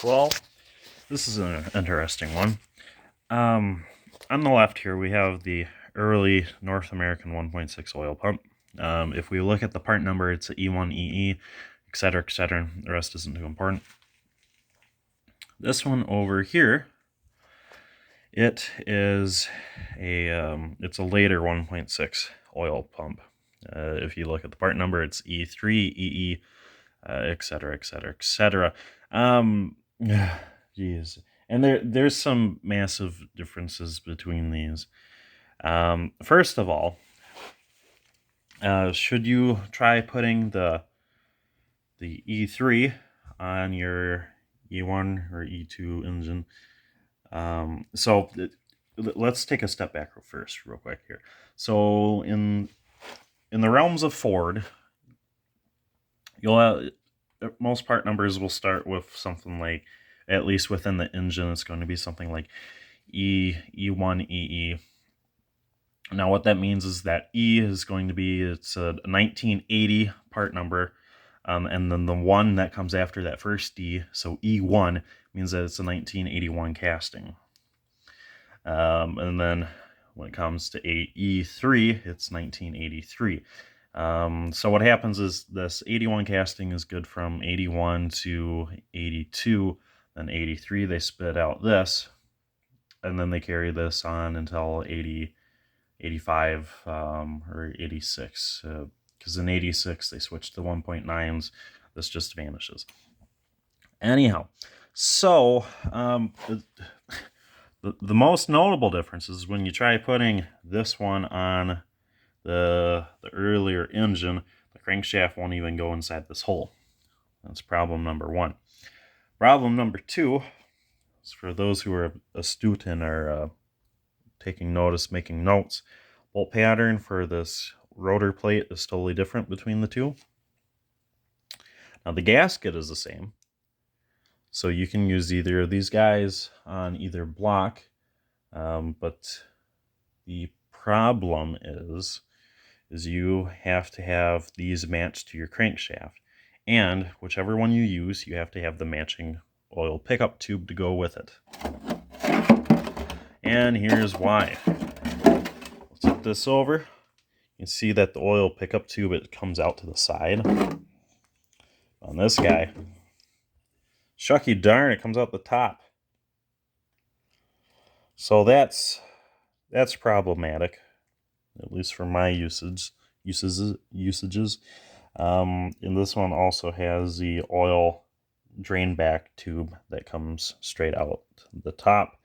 Well, this is an interesting one. On the left here, we have the early North American 1.6 oil pump. If we look at the part number, it's a E1EE, etc., etc. The rest isn't too important. This one over here, it is it's a later 1.6 oil pump. If you look at the part number, it's E3EE, etc., etc., etc. Geez. And there's some massive differences between these. First of all, should you try putting the E3 on your E1 or E2 engine? Let's take a step back first, real quick here. So in the realms of Ford, you'll have, most part numbers will start with something like, at least within the engine, it's going to be something like E1, EE. Now what that means is that E is going to be, it's a 1980 part number, and then the one that comes after that first D, so E1, means that it's a 1981 casting. And then when it comes to E3, it's 1983. So what happens is this 81 casting is good from 81 to 82, then 83 they spit out this, and then they carry this on until 85 or 86, because in 86 they switched to 1.9s. This just vanishes. Anyhow, so the most notable difference is when you try putting this one on the earlier engine, the crankshaft won't even go inside this hole. That's problem number one. Problem number two is for those who are astute and are taking notice, making notes. Bolt pattern for this rotor plate is totally different between the two. Now the gasket is the same, so you can use either of these guys on either block, but the problem is you have to have these matched to your crankshaft, and whichever one you use, you have to have the matching oil pickup tube to go with it. And here's why. Let's flip this over. You can see that the oil pickup tube, it comes out to the side. On this guy, shucky darn, it comes out the top. So that's problematic, at least for my usages. And this one also has the oil drain back tube that comes straight out the top,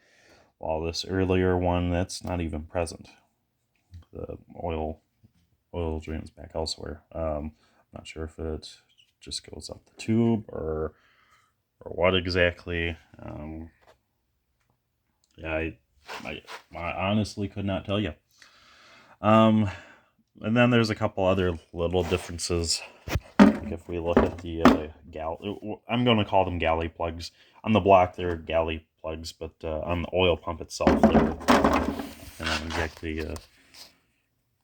while this earlier one, that's not even present. The oil drains back elsewhere. I'm not sure if it just goes up the tube or what exactly. Yeah, I honestly could not tell you. And then there's a couple other little differences. Like if we look at the I'm going to call them galley plugs. On the block, they're galley plugs, but on the oil pump itself, they're not exactly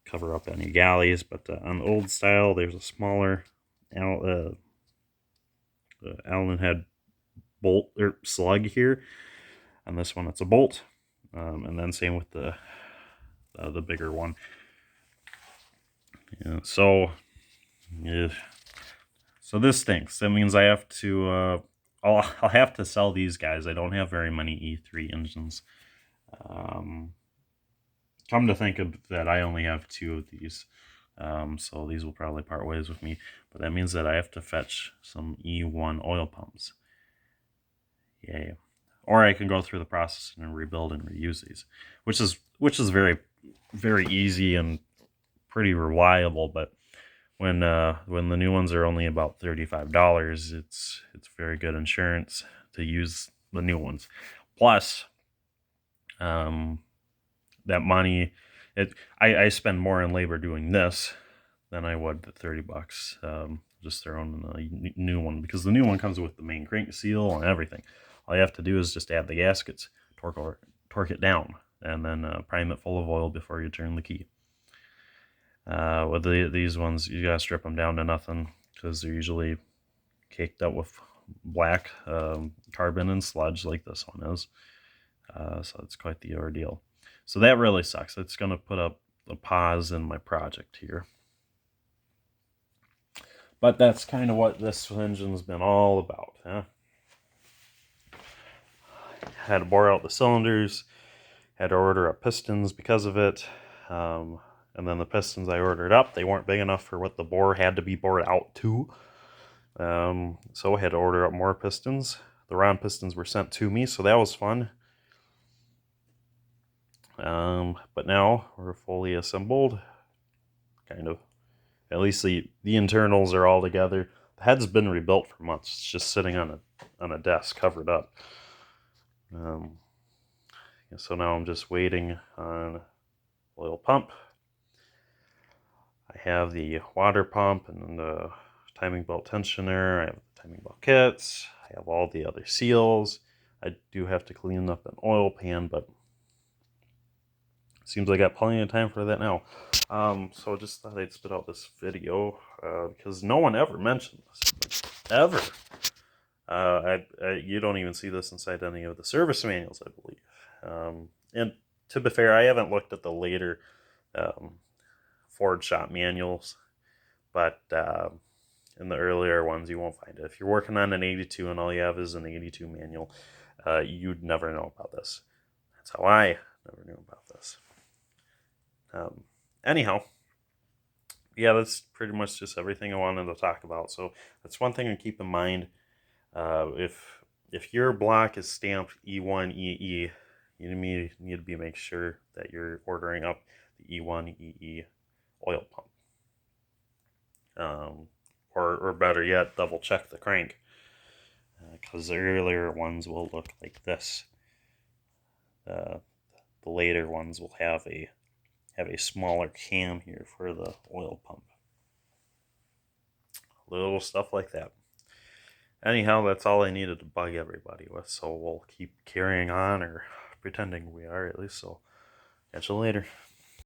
cover up any galleys. But on the old style, there's a smaller Allen head bolt or slug here. On this one, it's a bolt, and then same with the bigger one. Yeah, so this stinks. That means I have to I'll have to sell these guys. I don't have very many E3 engines. Come to think of that, I only have 2 of these, so these will probably part ways with me. But that means that I have to fetch some E1 oil pumps. Yay! Or I can go through the process and rebuild and reuse these, which is very, very easy and pretty reliable. But when the new ones are only about $35, it's very good insurance to use the new ones. Plus, that money, I spend more in labor doing this than I would the $30 just throwing a new one, because the new one comes with the main crank seal and everything. All you have to do is just add the gaskets, torque it down, and then prime it full of oil before you turn the key. With these ones, you gotta strip them down to nothing, because they're usually caked up with black carbon and sludge like this one is. So it's quite the ordeal. So that really sucks. It's going to put up a pause in my project here. But that's kind of what this engine's been all about. Huh? Had to bore out the cylinders, had to order up pistons because of it. And then the pistons I ordered up, they weren't big enough for what the bore had to be bored out to. So I had to order up more pistons. The round pistons were sent to me, so that was fun. But now we're fully assembled, kind of. At least the internals are all together. The head's been rebuilt for months. It's just sitting on a desk, covered up. So now I'm just waiting on oil pump. I have the water pump and the timing belt tensioner. I have the timing belt kits. I have all the other seals. I do have to clean up an oil pan, but seems I got plenty of time for that now. So I just thought I'd spit out this video because no one ever mentioned this. Ever. You don't even see this inside any of the service manuals, I believe. And to be fair, I haven't looked at the later Ford shop manuals, but in the earlier ones you won't find it. If you're working on an 82 and all you have is an 82 manual, you'd never know about this. That's how I never knew about this. Anyhow, yeah, that's pretty much just everything I wanted to talk about. So that's one thing to keep in mind. If your block is stamped E1 EE, you need to make sure that you're ordering up the E1 EE oil pump. Or better yet, double check the crank, because the earlier ones will look like this. The later ones will have a smaller cam here for the oil pump. Little stuff like that. Anyhow, that's all I needed to bug everybody with, so we'll keep carrying on, or pretending we are at least. So catch you later.